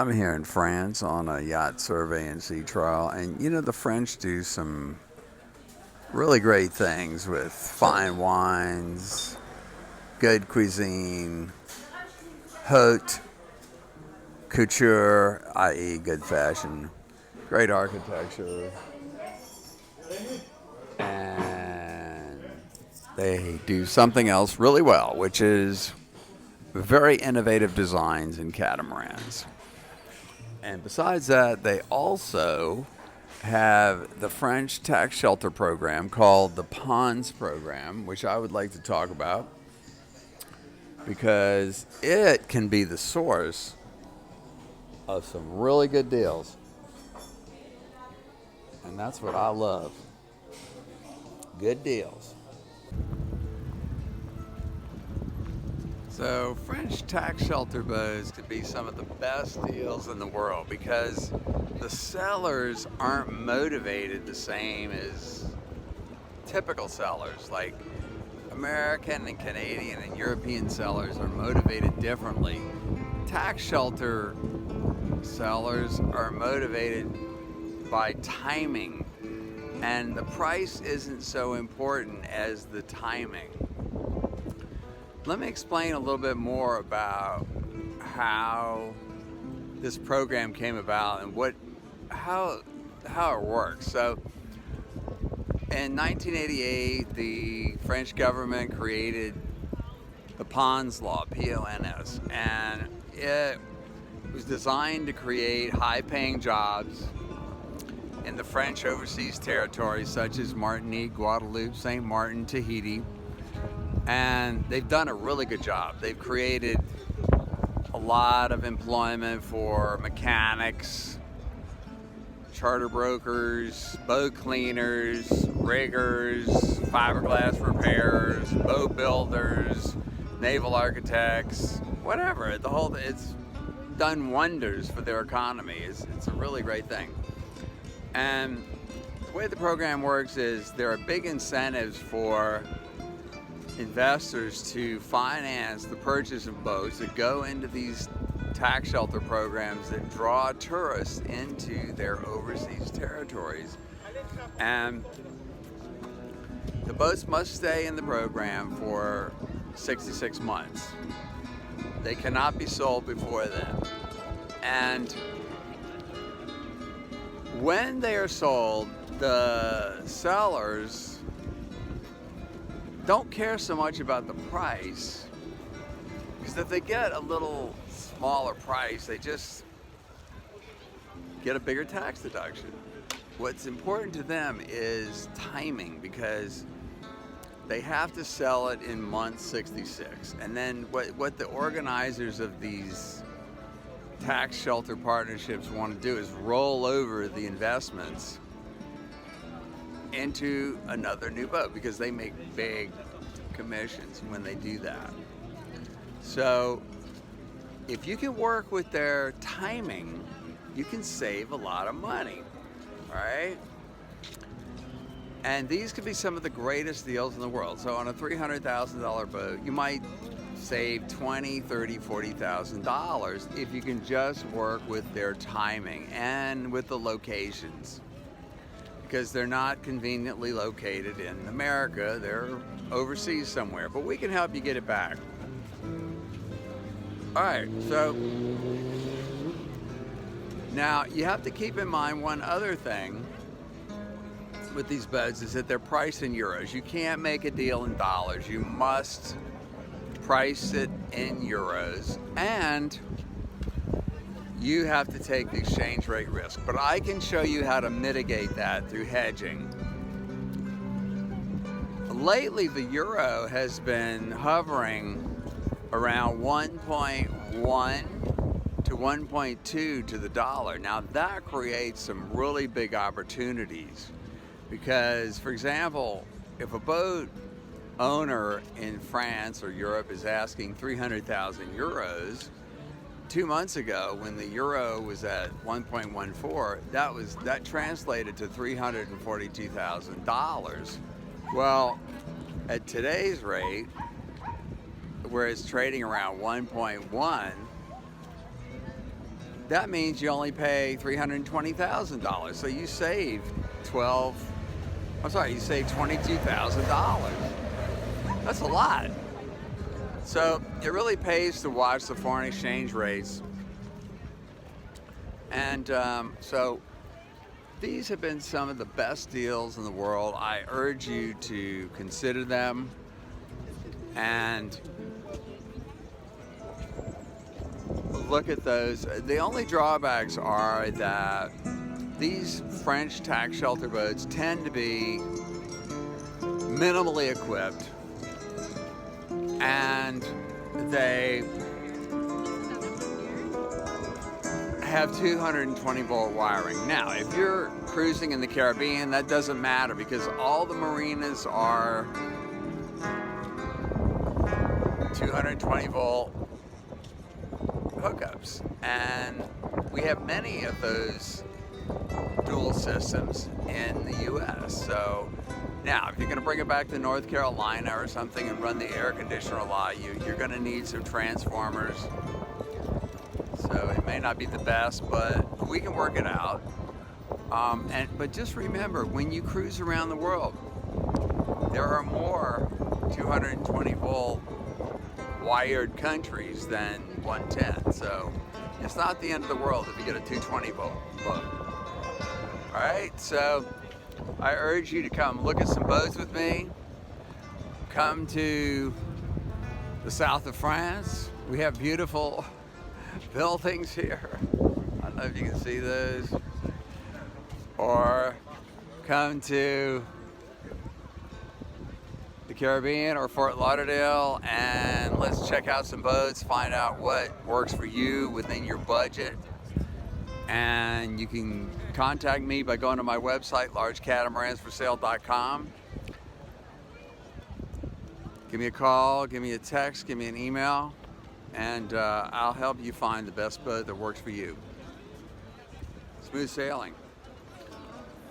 I'm here in France on a yacht survey and sea trial, and the French do some really great things with fine wines, good cuisine, haute couture, i.e., good fashion, great architecture, and they do something else really well, which is very innovative designs in catamarans. And besides that, they also have the French tax shelter program called the Ponds program, which I would like to talk about because it can be the source of some really good deals. And that's what I love. Good deals. So French tax shelter boats could be some of the best deals in the world because the sellers aren't motivated the same as typical sellers. Like American and Canadian and European sellers are motivated differently. Tax shelter sellers are motivated by timing, and the price isn't so important as the timing. Let me explain a little bit more about how this program came about and how it works. So, in 1988, the French government created the Ponds Law, P-O-N-S, and it was designed to create high-paying jobs in the French overseas territories such as Martinique, Guadeloupe, St. Martin, Tahiti. And they've done a really good job. They've created a lot of employment for mechanics, charter brokers, boat cleaners, riggers, fiberglass repairers, boat builders, naval architects, whatever. It's done wonders for their economy. It's a really great thing. And the way the program works is there are big incentives for investors to finance the purchase of boats that go into these tax shelter programs that draw tourists into their overseas territories. And the boats must stay in the program for 66 months. They cannot be sold before then. And when they are sold, the sellers don't care so much about the price, because if they get a little smaller price, they just get a bigger tax deduction. What's important to them is timing, because they have to sell it in month 66. And then what the organizers of these tax shelter partnerships want to do is roll over the investments into another new boat, because they make big commissions when they do that. So if you can work with their timing, you can save a lot of money, right? And these could be some of the greatest deals in the world. So on a $300,000 boat, you might save $20,000, $30,000, $40,000 if you can just work with their timing and with the locations, because they're not conveniently located in America. They're overseas somewhere, but we can help you get it back. All right, so now you have to keep in mind one other thing with these boats is that they're priced in euros. You can't make a deal in dollars. You must price it in euros, and you have to take the exchange rate risk. But I can show you how to mitigate that through hedging. Lately, the euro has been hovering around 1.1 to 1.2 to the dollar. Now that creates some really big opportunities, because, for example, if a boat owner in France or Europe is asking 300,000 euros, 2 months ago, when the euro was at 1.14, that translated to $342,000. Well, at today's rate, where it's trading around 1.1, that means you only pay $320,000. So you save you save $22,000. That's a lot. So it really pays to watch the foreign exchange rates. And so these have been some of the best deals in the world. I urge you to consider them. And look at those. The only drawbacks are that these French tax shelter boats tend to be minimally equipped, and they have 220 volt wiring. Now, if you're cruising in the Caribbean, that doesn't matter because all the marinas are 220 volt hookups, and we have many of those dual systems in the US. So now if you're going to bring it back to North Carolina or something and run the air conditioner a lot, you're going to need some transformers. So it may not be the best, but we can work it out. But just remember, when you cruise around the world, there are more 220 volt wired countries than 110. So it's not the end of the world if you get a 220 volt boat. All right, so I urge you to come look at some boats with me. Come to the south of France. We have beautiful buildings here. I don't know if you can see those. Or come to the Caribbean or Fort Lauderdale, and let's check out some boats, find out what works for you within your budget. And you can contact me by going to my website, largecatamaranforsale.com. Give me a call, give me a text, give me an email, and I'll help you find the best boat that works for you. Smooth sailing.